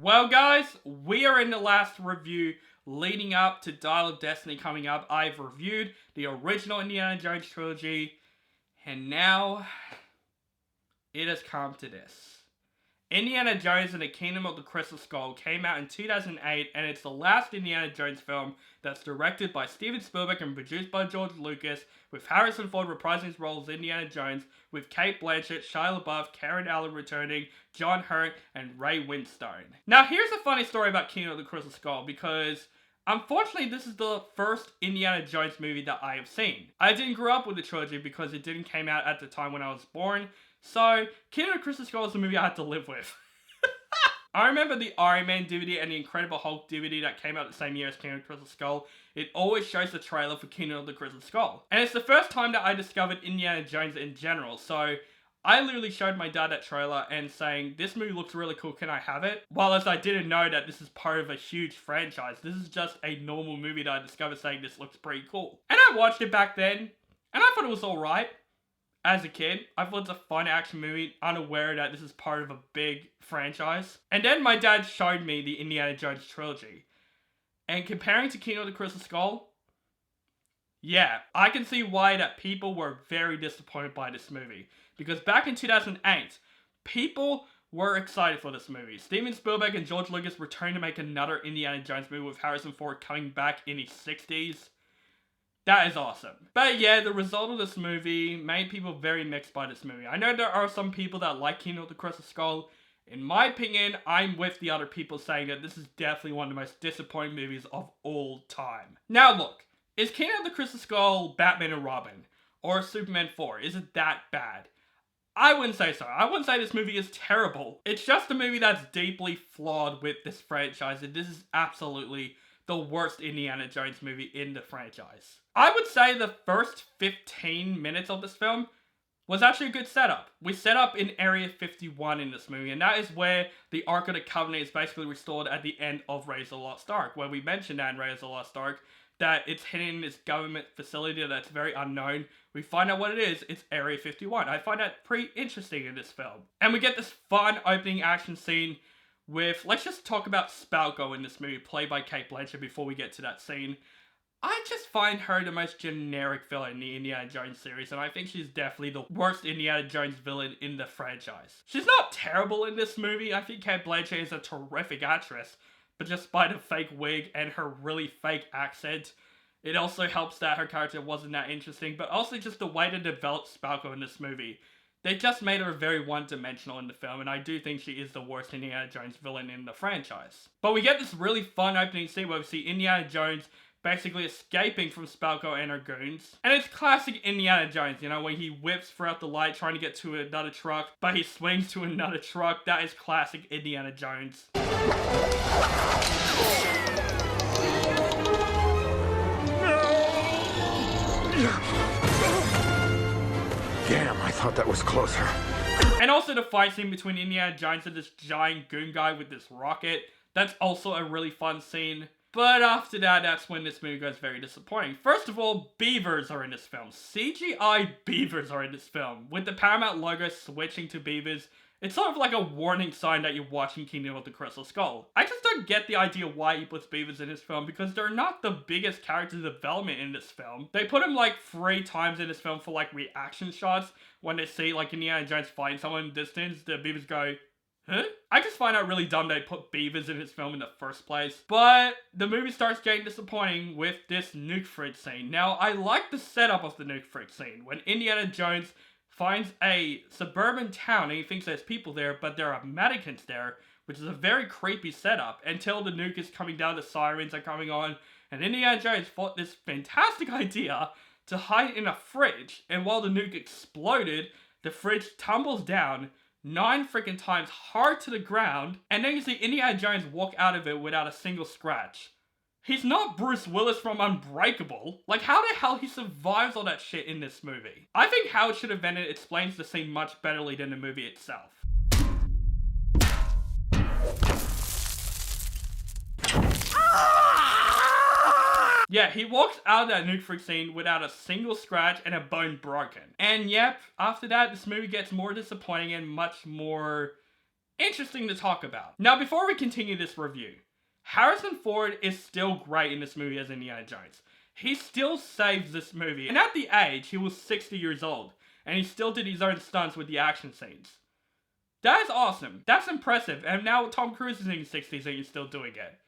Well guys, we are in the last review leading up to Dial of Destiny coming up. I've reviewed the original Indiana Jones trilogy, and now it has come to this. Indiana Jones and the Kingdom of the Crystal Skull came out in 2008, and it's the last Indiana Jones film that's directed by Steven Spielberg and produced by George Lucas, with Harrison Ford reprising his role as Indiana Jones, with Cate Blanchett, Shia LaBeouf, Karen Allen returning, John Hurt, and Ray Winstone. Now here's a funny story about Kingdom of the Crystal Skull, because unfortunately, this is the first Indiana Jones movie that I have seen. I didn't grow up with the trilogy because it didn't come out at the time when I was born, so Kingdom of the Crystal Skull is the movie I had to live with. I remember the Iron Man DVD and the Incredible Hulk DVD that came out the same year as Kingdom of the Crystal Skull. It always shows the trailer for Kingdom of the Crystal Skull. And it's the first time that I discovered Indiana Jones in general, so I literally showed my dad that trailer and saying, this movie looks really cool, can I have it? While as I didn't know that this is part of a huge franchise. This is just a normal movie that I discovered saying this looks pretty cool. And I watched it back then, and I thought it was alright. As a kid, I thought it's a fun action movie, unaware that this is part of a big franchise. And then my dad showed me the Indiana Jones trilogy. And comparing to Kingdom of the Crystal Skull, yeah, I can see why that people were very disappointed by this movie. Because back in 2008, people were excited for this movie. Steven Spielberg and George Lucas returned to make another Indiana Jones movie with Harrison Ford coming back in his 60s. That is awesome. But yeah, the result of this movie made people very mixed by this movie. I know there are some people that like Kingdom of the Crystal Skull. In my opinion, I'm with the other people saying that this is definitely one of the most disappointing movies of all time. Now look, is Kingdom of the Crystal Skull Batman and Robin? Or Superman 4? Is it that bad? I wouldn't say so. I wouldn't say this movie is terrible. It's just a movie that's deeply flawed with this franchise, and this is absolutely the worst Indiana Jones movie in the franchise. I would say the first 15 minutes of this film was actually a good setup. We set up in Area 51 in this movie, and that is where the Ark of the Covenant is basically restored at the end of Raiders of the Lost Ark, where we mentioned that in Raiders of the Lost Ark, that it's hidden in this government facility that's very unknown. We find out what it is, it's Area 51. I find that pretty interesting in this film. And we get this fun opening action scene with, let's just talk about Spalko in this movie, played by Cate Blanchett before we get to that scene. I just find her the most generic villain in the Indiana Jones series, and I think she's definitely the worst Indiana Jones villain in the franchise. She's not terrible in this movie. I think Cate Blanchett is a terrific actress, but just by the fake wig and her really fake accent, it also helps that her character wasn't that interesting, but also just the way to develop Spalko in this movie. They just made her very one-dimensional in the film, and I do think she is the worst Indiana Jones villain in the franchise. But we get this really fun opening scene where we see Indiana Jones basically escaping from Spalko and her goons. And it's classic Indiana Jones, you know, where he whips throughout the light trying to get to another truck, but he swings to another truck. That is classic Indiana Jones. Damn, I thought that was closer. And also the fight scene between Indiana Jones and this giant goon guy with this rocket. That's also a really fun scene. But after that, that's when this movie goes very disappointing. First of all, beavers are in this film. CGI beavers are in this film. With the Paramount logo switching to beavers, it's sort of like a warning sign that you're watching Kingdom of the Crystal Skull. I just don't get the idea why he puts beavers in this film, because they're not the biggest character development in this film. They put him like 3 times in this film for like reaction shots. When they see like Indiana Jones fighting someone in the distance, the beavers go, huh? I just find out really dumb they put beavers in his film in the first place. But the movie starts getting disappointing with this nuke fridge scene. Now, I like the setup of the nuke fridge scene. When Indiana Jones finds a suburban town and he thinks there's people there, but there are mannequins there, which is a very creepy setup, until the nuke is coming down, the sirens are coming on, and Indiana Jones thought this fantastic idea to hide in a fridge, and while the nuke exploded, the fridge tumbles down 9 freaking times hard to the ground, and then you see Indiana Jones walk out of it without a single scratch. He's not Bruce Willis from Unbreakable. Like, how the hell he survives all that shit in this movie? I think how it should have ended explains the scene much betterly than the movie itself. Yeah, he walks out of that nuke freak scene without a single scratch and a bone broken. And yep, after that, this movie gets more disappointing and much more interesting to talk about. Now, before we continue this review, Harrison Ford is still great in this movie as Indiana Jones. He still saves this movie. And at the age, he was 60 years old. And he still did his own stunts with the action scenes. That is awesome. That's impressive. And now Tom Cruise is in his 60s and he's still doing it.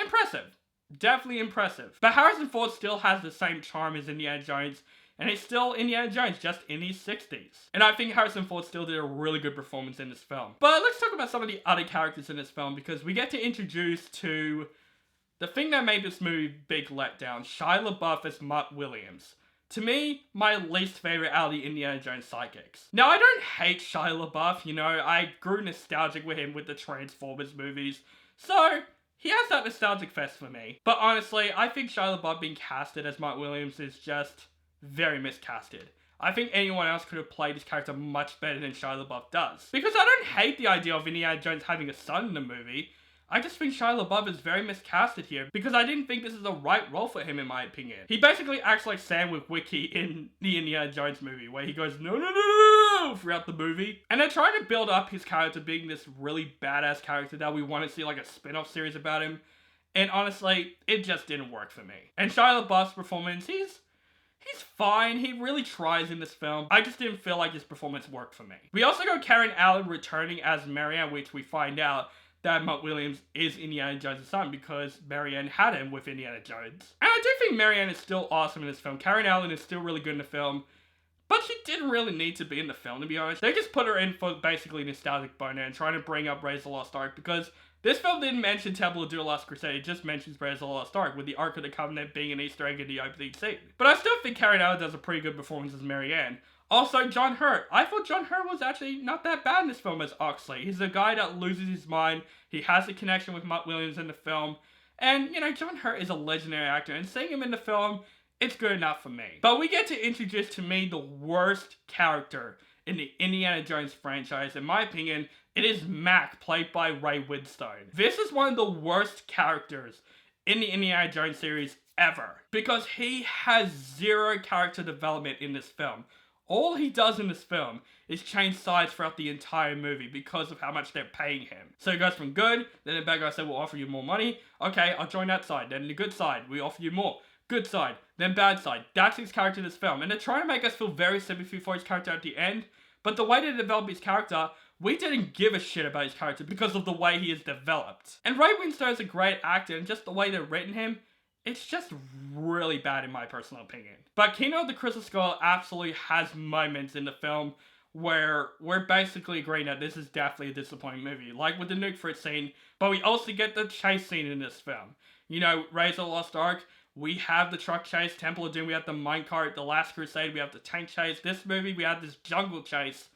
Impressive. Definitely impressive. But Harrison Ford still has the same charm as Indiana Jones. And he's still Indiana Jones, just in his 60s. And I think Harrison Ford still did a really good performance in this film. But let's talk about some of the other characters in this film, because we get to introduce to the thing that made this movie big letdown, Shia LaBeouf as Mutt Williams. To me, my least favorite out of the Indiana Jones sidekicks. Now, I don't hate Shia LaBeouf, you know, I grew nostalgic with him with the Transformers movies. So, he has that nostalgic fest for me. But honestly, I think Shia LaBeouf being casted as Mutt Williams is just very miscasted. I think anyone else could have played this character much better than Shia LaBeouf does. Because I don't hate the idea of Indiana Jones having a son in the movie. I just think Shia LaBeouf is very miscasted here because I didn't think this is the right role for him in my opinion. He basically acts like Sam Witwicky in the Indiana Jones movie where he goes no no no no throughout the movie. And they're trying to build up his character being this really badass character that we want to see like a spin-off series about him. And honestly, it just didn't work for me. And Shia LaBeouf's performance, he's fine. He really tries in this film. I just didn't feel like his performance worked for me. We also got Karen Allen returning as Marianne, which we find out that Mutt Williams is Indiana Jones' son because Marianne had him with Indiana Jones. And I do think Marianne is still awesome in this film. Karen Allen is still really good in the film. But she didn't really need to be in the film, to be honest. They just put her in for basically nostalgic boner and trying to bring up Raise the Lost Ark because this film didn't mention Temple of Doom Last Crusade, it just mentions Raise the Lost Ark, with the Ark of the Covenant being an Easter egg in the opening scene. But I still think Karen Allen does a pretty good performance as Marianne. Also, John Hurt. I thought John Hurt was actually not that bad in this film as Oxley. He's a guy that loses his mind. He has a connection with Mutt Williams in the film. And, you know, John Hurt is a legendary actor, and seeing him in the film, it's good enough for me. But we get to introduce to me the worst character in the Indiana Jones franchise. In my opinion, it is Mac, played by Ray Winstone. This is one of the worst characters in the Indiana Jones series ever, because he has zero character development in this film. All he does in this film is change sides throughout the entire movie because of how much they're paying him. So he goes from good, then the bad guy said, we'll offer you more money. Okay, I'll join that side. Then the good side, we offer you more. Good side, then bad side. That's his character in this film. And they're trying to make us feel very sympathy for his character at the end. But the way they develop his character, we didn't give a shit about his character because of the way he is developed. And Ray Winstone is a great actor, and just the way they've written him, it's just really bad in my personal opinion. But Kino of the Crystal Skull absolutely has moments in the film where we're basically agreeing that this is definitely a disappointing movie. Like with the nuke fruit scene, but we also get the chase scene in this film. You know, Raise the Lost Ark, we have the truck chase, Temple of Doom, we have the minecart, The Last Crusade, we have the tank chase. This movie, we have this jungle chase.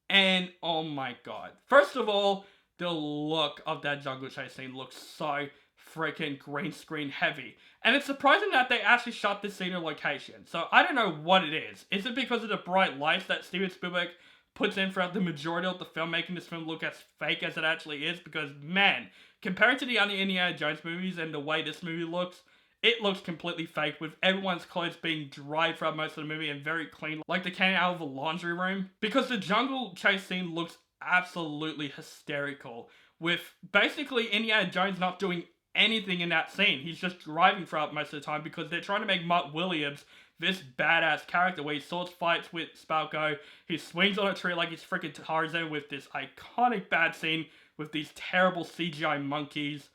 And oh my god. First of all, the look of that jungle chase scene looks so freaking green screen heavy. And it's surprising that they actually shot this scene in location. So I don't know what it is. Is it because of the bright lights that Steven Spielberg puts in throughout the majority of the film, making this film look as fake as it actually is? Because man, compared to the other Indiana Jones movies and the way this movie looks, it looks completely fake, with everyone's clothes being dried throughout most of the movie and very clean, like they came out of a laundry room. Because the jungle chase scene looks absolutely hysterical, with basically Indiana Jones not doing anything in that scene. He's just driving throughout most of the time because they're trying to make Mutt Williams this badass character where he swords fights with Spalko, he swings on a tree like he's freaking Tarzan with this iconic bad scene with these terrible CGI monkeys.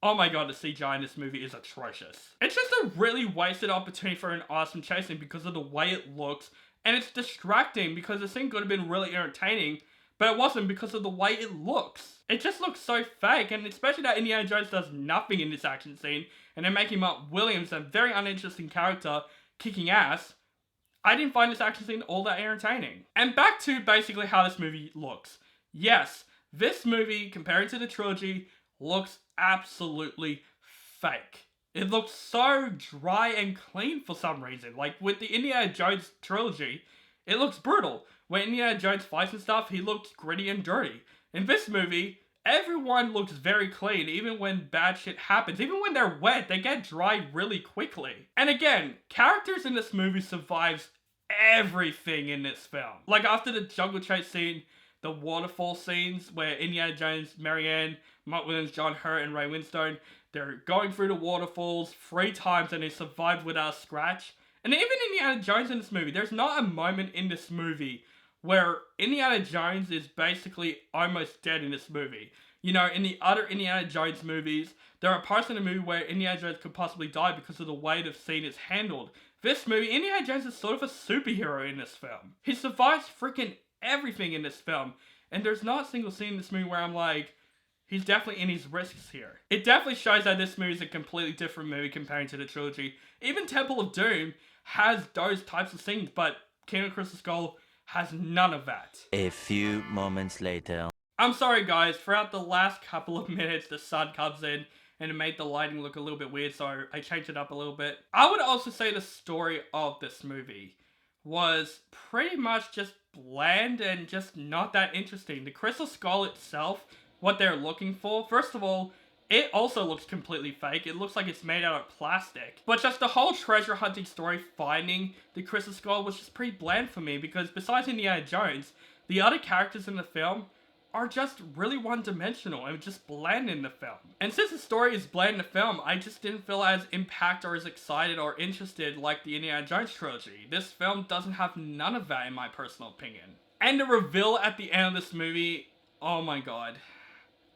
Oh my god, the CGI in this movie is atrocious. It's just a really wasted opportunity for an awesome chase scene because of the way it looks, and it's distracting because the scene could have been really entertaining, but it wasn't because of the way it looks. It just looks so fake, and especially that Indiana Jones does nothing in this action scene, and they're making Mutt Williams a very uninteresting character, kicking ass. I didn't find this action scene all that entertaining. And back to basically how this movie looks. Yes, this movie, compared to the trilogy, looks absolutely fake. It looks so dry and clean for some reason. Like with the Indiana Jones trilogy, it looks brutal. When Indiana Jones fights and stuff, he looks gritty and dirty. In this movie, everyone looks very clean, even when bad shit happens. Even when they're wet, they get dry really quickly. And again, characters in this movie survives everything in this film. Like after the jungle chase scene, the waterfall scenes where Indiana Jones, Marianne, Mark Williams, John Hurt, and Ray Winstone, they're going through the waterfalls 3 times and they survived without a scratch. And even Indiana Jones in this movie, there's not a moment in this movie where Indiana Jones is basically almost dead in this movie. You know, in the other Indiana Jones movies, there are parts in the movie where Indiana Jones could possibly die because of the way the scene is handled. This movie, Indiana Jones is sort of a superhero in this film. He survives freaking everything in this film. And there's not a single scene in this movie where I'm like, he's definitely in his risks here. It definitely shows that this movie is a completely different movie comparing to the trilogy. Even Temple of Doom has those types of scenes, but Kingdom of the Crystal Skull has none of that. A few moments later. I'm sorry guys, throughout the last couple of minutes the sun comes in and it made the lighting look a little bit weird, so I changed it up a little bit. I would also say the story of this movie was pretty much just bland and just not that interesting. The Crystal Skull itself, what they're looking for, first of all, it also looks completely fake. It looks like it's made out of plastic. But just the whole treasure hunting story, finding the Crystal Skull, was just pretty bland for me because besides Indiana Jones, the other characters in the film are just really one-dimensional and just bland in the film. And since the story is bland in the film, I just didn't feel as impacted or as excited or interested like the Indiana Jones trilogy. This film doesn't have none of that in my personal opinion. And the reveal at the end of this movie, oh my god.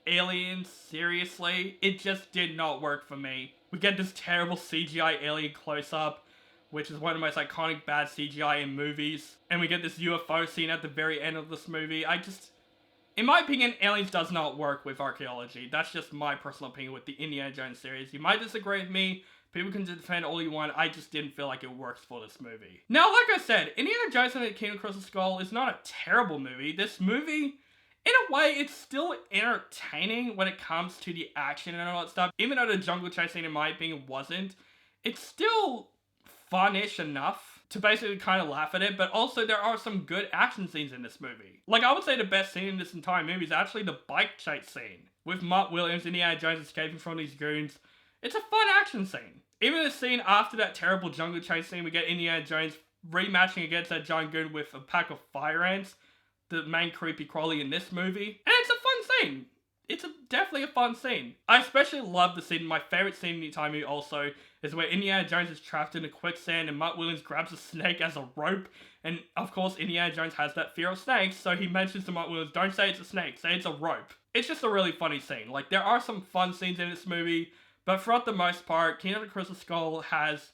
Aliens, seriously? It just did not work for me. We get this terrible CGI alien close-up, which is one of the most iconic bad CGI in movies. And we get this UFO scene at the very end of this movie. In my opinion, Aliens does not work with archaeology. That's just my personal opinion with the Indiana Jones series. You might disagree with me. People can defend all you want. I just didn't feel like it works for this movie. Now, like I said, Indiana Jones and the Kingdom of the Crystal Skull is not a terrible movie. This movie, in a way, it's still entertaining when it comes to the action and all that stuff. Even though the jungle chase scene, in my opinion, wasn't. It's still fun-ish enough to basically kind of laugh at it, but also there are some good action scenes in this movie. Like, I would say the best scene in this entire movie is actually the bike chase scene, with Mark Williams and Indiana Jones escaping from these goons. It's a fun action scene. Even the scene after that terrible jungle chase scene, we get Indiana Jones rematching against that giant goon with a pack of fire ants, the main creepy crawly in this movie, and it's a fun scene. It's definitely a fun scene. I especially love the scene. My favorite scene in the entire movie also is where Indiana Jones is trapped in a quicksand and Mark Williams grabs a snake as a rope. And of course, Indiana Jones has that fear of snakes, so he mentions to Mark Williams, don't say it's a snake, say it's a rope. It's just a really funny scene. Like, there are some fun scenes in this movie, but throughout the most part, Kingdom of the Crystal Skull has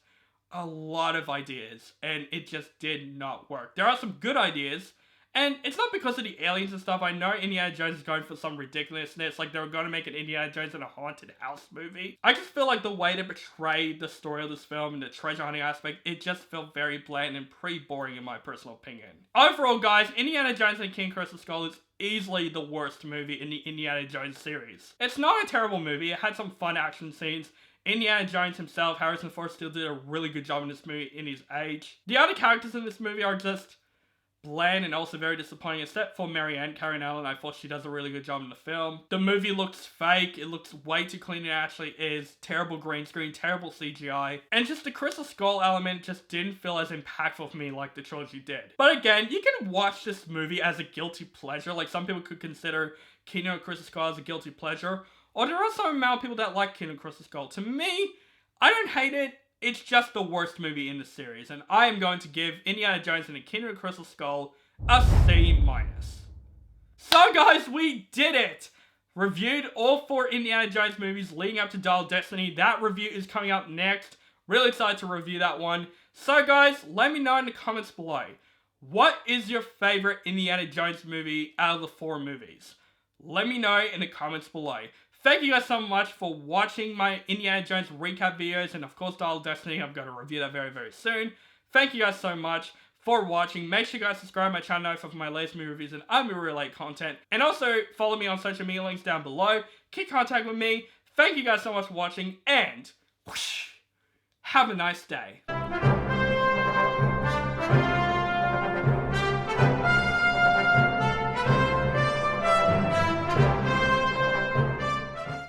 a lot of ideas, and it just did not work. There are some good ideas, and it's not because of the aliens and stuff. I know Indiana Jones is going for some ridiculousness, like they were going to make an Indiana Jones in a haunted house movie. I just feel like the way they portrayed the story of this film and the treasure hunting aspect, it just felt very bland and pretty boring in my personal opinion. Overall, guys, Indiana Jones and the King of the Crystal Skull is easily the worst movie in the Indiana Jones series. It's not a terrible movie. It had some fun action scenes. Indiana Jones himself, Harrison Ford, still did a really good job in this movie in his age. The other characters in this movie are just bland and also very disappointing, except for Marianne Karen Allen. I thought she does a really good job in the film. The movie looks fake. It looks way too clean than it actually is. Terrible green screen, terrible CGI. And just the Crystal Skull element just didn't feel as impactful for me like the trilogy did. But again, you can watch this movie as a guilty pleasure. Like, some people could consider Kingdom of the Crystal Skull as a guilty pleasure. Or there are some amount of people that like Kingdom of the Crystal Skull. To me, I don't hate it. It's just the worst movie in the series, and I am going to give Indiana Jones and the Kingdom of the Crystal Skull a C-. So guys, we did it! Reviewed all 4 Indiana Jones movies leading up to Dial of Destiny. That review is coming up next. Really excited to review that one. So guys, let me know in the comments below. What is your favorite Indiana Jones movie out of the 4 movies? Let me know in the comments below. Thank you guys so much for watching my Indiana Jones recap videos, and of course Dial of Destiny. I'm going to review that very, very soon. Thank you guys so much for watching. Make sure you guys subscribe to my channel for my latest movie reviews and other movie-related content. And also follow me on social media links down below. Keep contact with me. Thank you guys so much for watching, and whoosh, have a nice day.